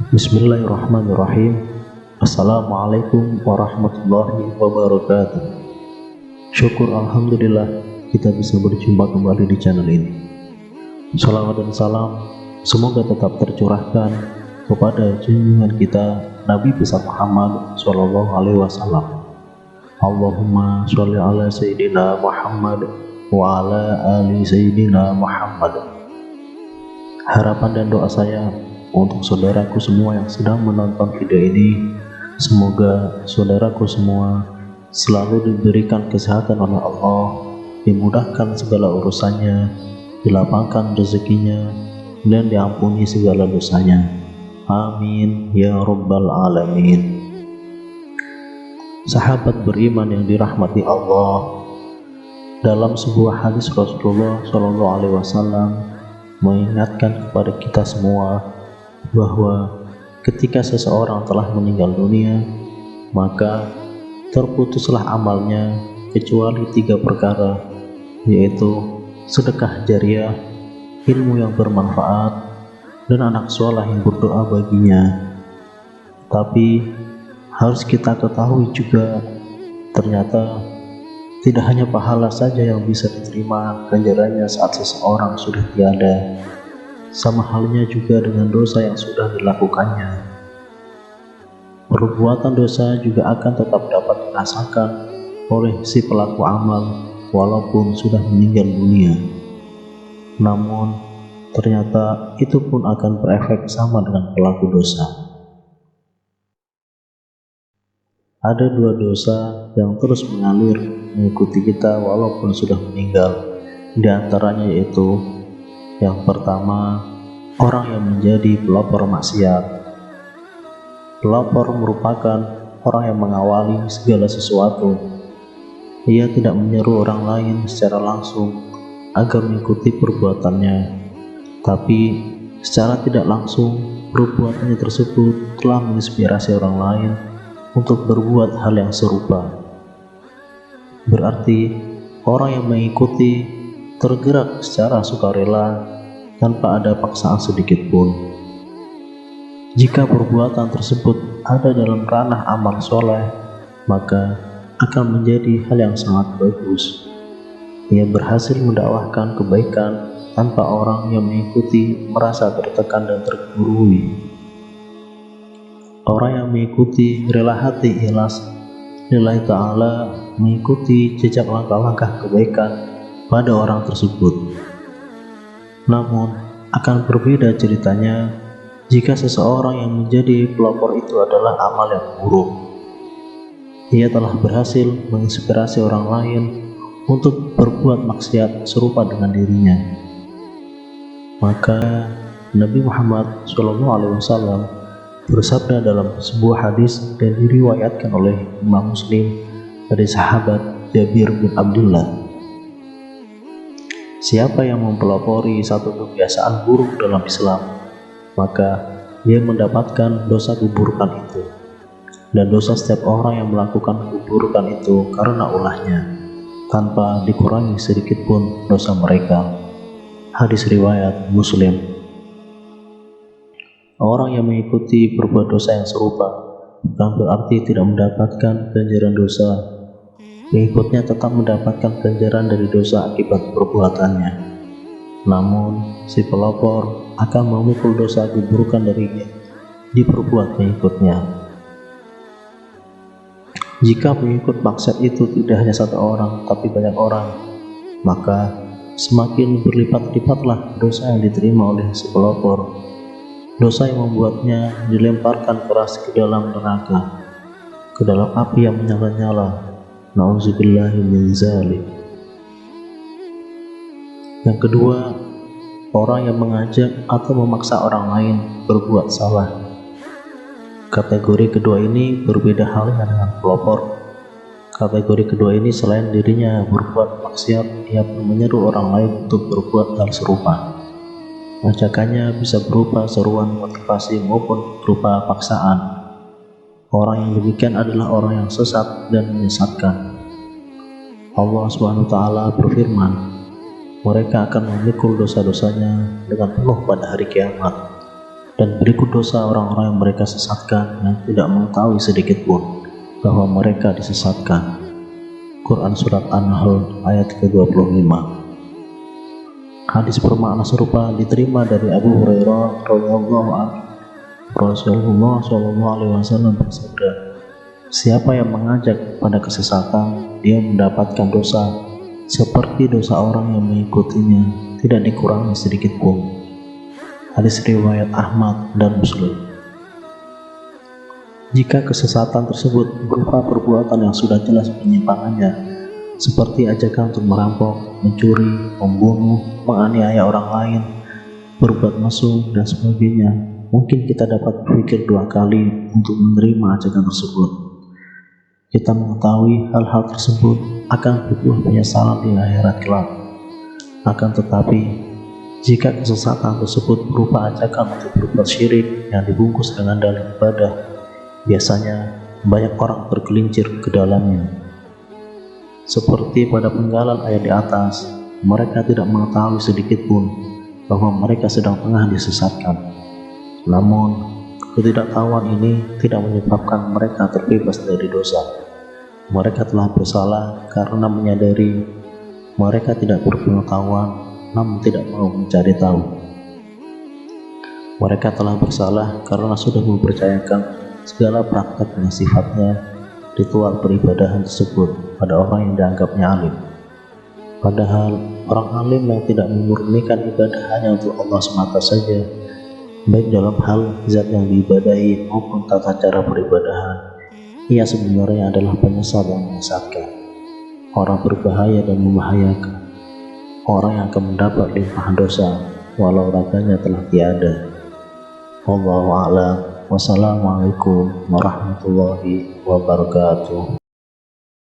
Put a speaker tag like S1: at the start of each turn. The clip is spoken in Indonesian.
S1: Bismillahirrahmanirrahim. Assalamualaikum warahmatullahi wabarakatuh. Syukur alhamdulillah kita bisa berjumpa kembali di channel ini. Salawat dan salam semoga tetap tercurahkan kepada junjungan kita Nabi besar Muhammad Sallallahu Alaihi Wasallam. Allahumma sholli ala Sayyidina Muhammad wa ala ali Sayyidina Muhammad. Harapan dan doa saya untuk saudaraku semua yang sedang menonton video ini, semoga saudaraku semua selalu diberikan kesehatan oleh Allah, dimudahkan segala urusannya, dilapangkan rezekinya, dan diampuni segala dosanya. Amin ya rabbal alamin. Sahabat beriman yang dirahmati Allah, dalam sebuah hadis Rasulullah Shallallahu Alaihi Wasallam mengingatkan kepada kita semua bahwa ketika seseorang telah meninggal dunia, maka terputuslah amalnya kecuali 3 perkara, yaitu sedekah jariah, ilmu yang bermanfaat, dan anak soleh yang berdoa baginya. Tapi harus kita ketahui juga, ternyata tidak hanya pahala saja yang bisa diterima ganjarannya saat seseorang sudah tiada, sama halnya juga dengan dosa yang sudah dilakukannya. Perbuatan dosa juga akan tetap dapat dirasakan oleh si pelaku amal walaupun sudah meninggal dunia. Namun ternyata itu pun akan berefek sama dengan pelaku dosa. Ada 2 dosa yang terus mengalir mengikuti kita walaupun sudah meninggal. Di antaranya yaitu yang pertama, orang yang menjadi pelopor maksiat. Pelopor merupakan orang yang mengawali segala sesuatu. Ia tidak menyeru orang lain secara langsung agar mengikuti perbuatannya, tapi secara tidak langsung perbuatannya tersebut telah menginspirasi orang lain untuk berbuat hal yang serupa. Berarti orang yang mengikuti tergerak secara sukarela tanpa ada paksaan sedikit pun. Jika perbuatan tersebut ada dalam ranah amal soleh, maka akan menjadi hal yang sangat bagus. Ia berhasil mendakwahkan kebaikan tanpa orang yang mengikuti merasa tertekan dan tergurui. Orang yang mengikuti rela hati ikhlas lillahi ta'ala, mengikuti jejak langkah-langkah kebaikan pada orang tersebut. Namun akan berbeda ceritanya jika seseorang yang menjadi pelopor itu adalah amal yang buruk. Ia telah berhasil menginspirasi orang lain untuk berbuat maksiat serupa dengan dirinya. Maka Nabi Muhammad SAW bersabda dalam sebuah hadis dan diriwayatkan oleh Imam Muslim dari sahabat Jabir bin Abdullah, siapa yang mempelopori satu kebiasaan buruk dalam Islam, maka dia mendapatkan dosa keburukan itu, dan dosa setiap orang yang melakukan keburukan itu karena ulahnya, tanpa dikurangi sedikit pun dosa mereka. Hadis riwayat Muslim. Orang yang mengikuti berbuat dosa yang serupa bukan berarti tidak mendapatkan ganjaran dosa. Pengikutnya tetap mendapatkan ganjaran dari dosa akibat perbuatannya. Namun si pelopor akan memikul dosa keburukan darinya diperbuat pengikutnya. Jika pengikut maksiat itu tidak hanya 1 orang tapi banyak orang, maka semakin berlipat-lipatlah dosa yang diterima oleh si pelopor. Dosa yang membuatnya dilemparkan keras ke dalam neraka, ke dalam api yang menyala-nyala. Na'udzubillahi min dzalik. Yang kedua, orang yang mengajak atau memaksa orang lain berbuat salah. Kategori kedua ini berbeda halnya dengan pelopor, Kategori kedua ini selain dirinya berbuat maksiat, ia pun menyeru orang lain untuk berbuat hal serupa. Ajakannya bisa berupa seruan motivasi maupun berupa paksaan. Orang yang demikian adalah orang yang sesat dan menyesatkan. Allah SWT berfirman, mereka akan memikul dosa-dosanya dengan penuh pada hari kiamat, dan berikut dosa orang-orang yang mereka sesatkan yang tidak mengetahui sedikit pun bahwa mereka disesatkan. Quran Surat An-Nahl ayat ke-25. Hadis bermakna serupa diterima dari Abu Hurairah radhiyallahu anhu. Rasulullah SAW bersabda, siapa yang mengajak pada kesesatan, dia mendapatkan dosa seperti dosa orang yang mengikutinya, tidak dikurangi sedikit pun. Hadis riwayat Ahmad dan Muslim. Jika kesesatan tersebut berupa perbuatan yang sudah jelas penyimpangannya, seperti ajakan untuk merampok, mencuri, membunuh, menganiaya orang lain, berbuat mesum, dan sebagainya, mungkin kita dapat berpikir dua kali untuk menerima ajakan tersebut. Kita mengetahui hal-hal tersebut akan berbuah penyesalan di akhirat kelak. Akan tetapi, jika kesesatan tersebut berupa ajakan untuk berbuat syirik yang dibungkus dengan dalih ibadah, biasanya banyak orang tergelincir ke dalamnya. Seperti pada penggalan ayat di atas, mereka tidak mengetahui sedikit pun bahwa mereka sedang tengah disesatkan. Namun, ketidaktahuan ini tidak menyebabkan mereka terbebas dari dosa. Mereka telah bersalah karena menyadari mereka tidak berpengetahuan, namun tidak mau mencari tahu. Mereka telah bersalah karena sudah mempercayakan segala praktek yang sifatnya ritual peribadahan tersebut pada orang yang dianggapnya alim. Padahal orang alim yang tidak memurnikan ibadah hanya untuk Allah semata saja, baik dalam hal zat yang diibadahi maupun tata cara peribadahan, ia sebenarnya adalah penyesat yang menyesatkan, orang berbahaya dan membahayakan, orang yang akan mendapat limpahan dosa walau raganya telah tiada. Wallahu a'lam. Wassalamualaikum warahmatullahi wabarakatuh.